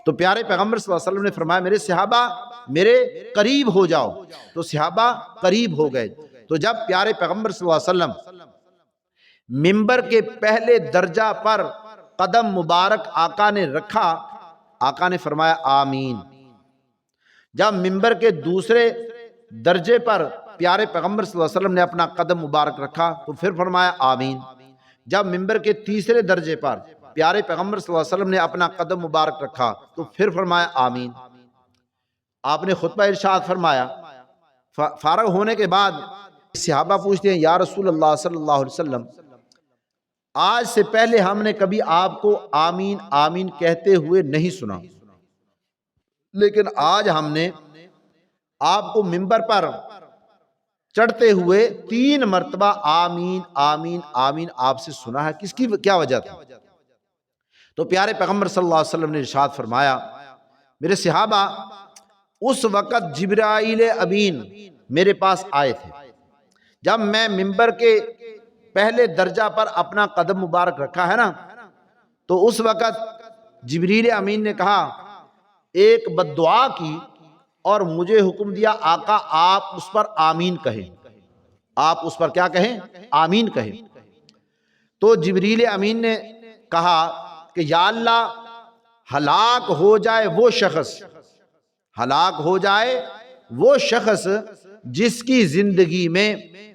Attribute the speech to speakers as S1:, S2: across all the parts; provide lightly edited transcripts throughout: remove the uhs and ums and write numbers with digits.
S1: تو پیارے پیغمبر صلی اللہ علیہ وسلم نے فرمایا میرے صحابہ میرے قریب ہو جاؤ، تو صحابہ قریب ہو گئے۔ تو جب پیارے پیغمبر صلی اللہ علیہ وسلم منبر کے پہلے درجہ پر قدم مبارک آقا نے رکھا، آقا نے فرمایا آمین۔ جب منبر کے دوسرے درجے پر پیارے پیغمبر صلی اللہ علیہ وسلم نے اپنا قدم مبارک رکھا تو پھر فرمایا آمین۔ جب منبر کے تیسرے درجے پر پیارے پیغمبر صلی اللہ علیہ وسلم نے اپنا قدم مبارک رکھا تو پھر فرمایا آمین۔ آپ نے خطبہ ارشاد فرمایا، فارغ ہونے کے بعد صحابہ پوچھتے ہیں یا رسول اللہ صلی اللہ علیہ وسلم، آج سے پہلے ہم نے کبھی آپ کو آمین آمین کہتے ہوئے نہیں سنا، لیکن آج ہم نے آپ کو منبر پر چڑھتے ہوئے 3 مرتبہ آمین آمین آمین آپ سے سنا ہے، کس کی کیا وجہ تھی؟ تو پیارے پیغمبر صلی اللہ علیہ وسلم نے ارشاد فرمایا میرے صحابہ اس وقت جبرائیل امین میرے پاس آئے تھے، جب میں منبر کے پہلے درجہ پر اپنا قدم مبارک رکھا ہے نا، تو اس وقت جبریل امین نے کہا ایک بد دعا کی اور مجھے حکم دیا آقا آپ اس پر آمین کہیں، آپ اس پر کیا کہیں؟ آمین کہیں۔ تو جبریل امین نے کہا کہ یا اللہ ہلاک ہو جائے وہ شخص، ہلاک ہو جائے وہ شخص جس کی زندگی میں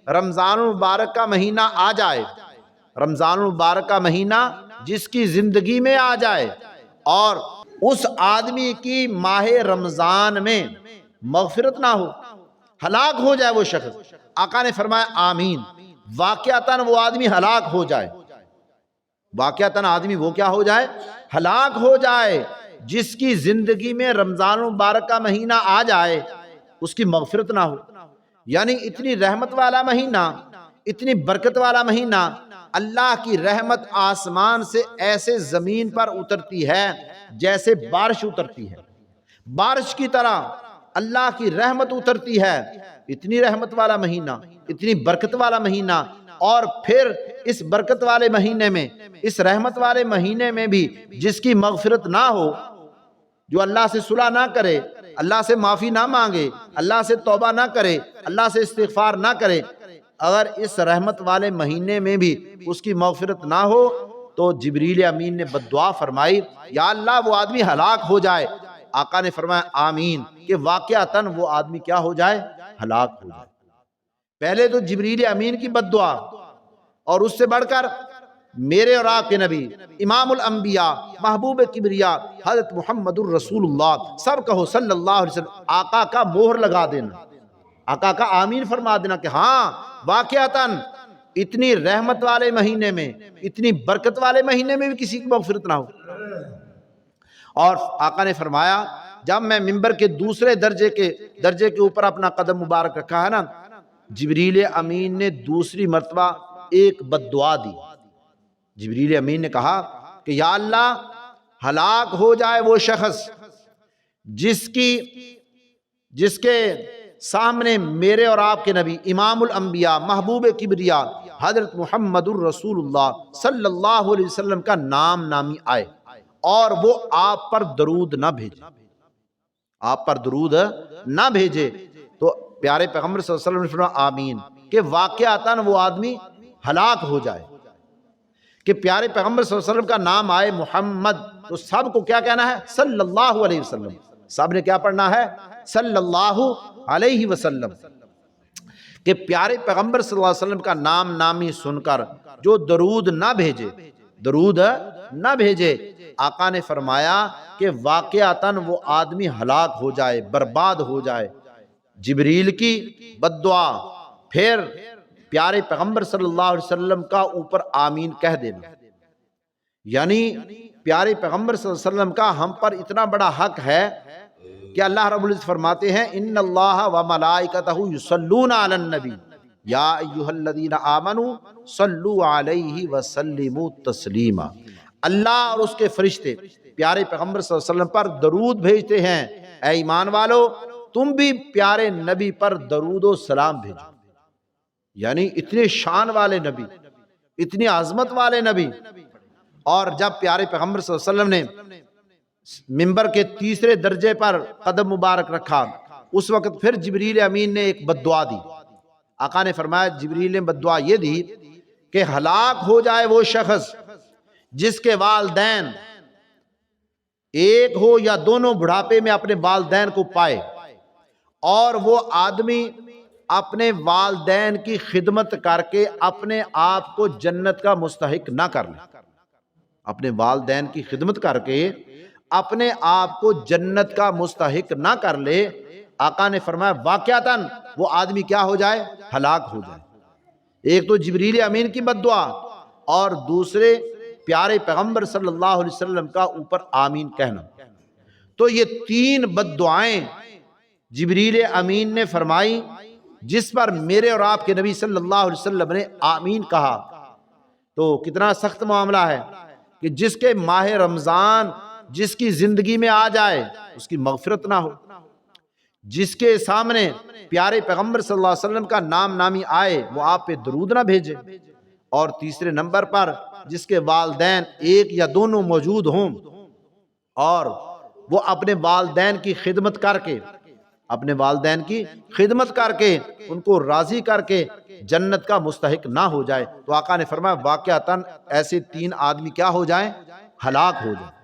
S1: رمضان المبارک کا مہینہ آ جائے، رمضان المبارک کا مہینہ جس کی زندگی میں آ جائے اور اس آدمی کی ماہ رمضان میں مغفرت نہ ہو، ہلاک ہو جائے وہ شخص۔ آقا نے فرمایا آمین۔ واقعتاً وہ آدمی ہلاک ہو جائے، واقعتاً آدمی وہ کیا ہو جائے؟ ہلاک ہو جائے جس کی زندگی میں رمضان المبارک کا مہینہ آ جائے، اس کی مغفرت نہ ہو۔ یعنی اتنی رحمت والا مہینہ، اتنی برکت والا مہینہ، اللہ کی رحمت آسمان سے ایسے زمین پر اترتی ہے جیسے بارش اترتی ہے، بارش کی طرح اللہ کی رحمت اترتی ہے۔ اتنی رحمت والا مہینہ، اتنی برکت والا مہینہ، اور پھر اس برکت والے مہینے میں، اس رحمت والے مہینے میں بھی جس کی مغفرت نہ ہو، جو اللہ سے صلح نہ کرے، اللہ سے معافی نہ مانگے، اللہ سے توبہ نہ کرے، اللہ سے استغفار نہ کرے، اگر اس رحمت والے مہینے میں بھی اس کی مغفرت نہ ہو تو جبریل امین نے بد دعا فرمائی یا اللہ وہ آدمی ہلاک ہو جائے۔ آقا نے فرمایا آمین، کہ واقعتاً وہ آدمی کیا ہو جائے؟ ہلاک ہو جائے۔ پہلے تو جبریل امین کی بد دعا، اور اس سے بڑھ کر میرے اور آپ کے نبی امام الانبیاء محبوب کبریا حضرت محمد الرسول اللہ، سب کہو صلی اللہ علیہ وسلم، آقا کا مہر لگا دینا، آقا کا آمین فرما دینا کہ ہاں واقعتاً اتنی رحمت والے مہینے میں، اتنی برکت والے مہینے میں بھی کسی کی مغفرت نہ ہو۔ اور آقا نے فرمایا جب میں منبر کے دوسرے درجے کے اوپر اپنا قدم مبارک رکھا ہے نا، جبریل امین نے دوسری مرتبہ ایک بد دعا دی۔ جبریل امین نے کہا کہ یا اللہ ہلاک ہو جائے وہ شخص جس کے سامنے میرے اور آپ کے نبی امام الانبیاء محبوب کبریا حضرت محمد الرسول اللہ صلی اللہ علیہ وسلم کا نام نامی آئے اور وہ آپ پر درود نہ بھیجے، آپ پر درود نہ بھیجے۔ تو پیارے پیغمبر صلی اللہ علیہ وسلم نے فرمایا آمین، کہ واقعتاً وہ آدمی ہلاک ہو جائے۔ کہ پیارے پیغمبر صلی اللہ علیہ وسلم کا نام آئے محمد، تو سب کو کیا کہنا ہے؟ صلی اللہ علیہ وسلم، سب نے کیا پڑھنا ہے؟ صلی اللہ علیہ وسلم۔ کہ پیارے پیغمبر صلی اللہ علیہ وسلم کا نام نامی سن کر جو درود نہ بھیجے، درود نہ بھیجے، آقا نے فرمایا کہ واقعتاً وہ آدمی ہلاک ہو جائے، برباد ہو جائے۔ جبریل کی بد دعا، پھر پیارے پیغمبر صلی اللہ علیہ وسلم کا اوپر آمین کہہ دینا، یعنی پیارے پیغمبر صلی اللہ علیہ وسلم کا ہم پر اتنا بڑا حق ہے کہ اللہ رب العزت فرماتے ہیں ان اللہ و ملائکتہ یصلون علی النبی یا ایھا الذین آمنوا صلوا علیہ وسلموا تسلیما۔ اللہ اور اس کے فرشتے پیارے پیغمبر صلی اللہ علیہ وسلم پر درود بھیجتے ہیں، اے ایمان والو تم بھی پیارے نبی پر درود و سلام بھیجو۔ یعنی اتنے شان والے نبی، اتنی عظمت والے نبی، اور جب پیارے پیغمبر صلی اللہ علیہ وسلم نے ممبر کے تیسرے درجے پر قدم مبارک رکھا، اس وقت پھر جبریل امین نے ایک بد دعا دی۔ آقا نے فرمایا، جبریل نے بد دعا یہ دی کہ ہلاک ہو جائے وہ شخص جس کے والدین ایک ہو یا دونوں بڑھاپے میں اپنے والدین کو پائے، اور وہ آدمی اپنے والدین کی خدمت کر کے اپنے آپ کو جنت کا مستحق نہ کر لے، اپنے والدین کی خدمت کر کے اپنے آپ کو جنت کا مستحق نہ کر لے۔ آقا نے فرمایا واقعتاً وہ آدمی کیا ہو جائے؟ ہلاک ہو جائے۔ ایک تو جبریل امین کی بد دعا، اور دوسرے پیارے پیغمبر صلی اللہ علیہ وسلم کا اوپر آمین کہنا۔ تو یہ تین بد دعائیں جبریل امین نے فرمائی، جس پر میرے اور آپ کے نبی صلی اللہ علیہ وسلم نے آمین کہا۔ تو کتنا سخت معاملہ ہے کہ جس کے ماہ رمضان جس کی زندگی میں آ جائے اس کی مغفرت نہ ہو، جس کے سامنے پیارے پیغمبر صلی اللہ علیہ وسلم کا نام نامی آئے وہ آپ پہ درود نہ بھیجے، اور تیسرے نمبر پر جس کے والدین ایک یا دونوں موجود ہوں اور وہ اپنے والدین کی خدمت کر کے ان کو راضی کر کے جنت کا مستحق نہ ہو جائے، تو آقا نے فرمایا واقعتاً ایسے تین آدمی کیا ہو جائیں؟ ہلاک ہو جائیں۔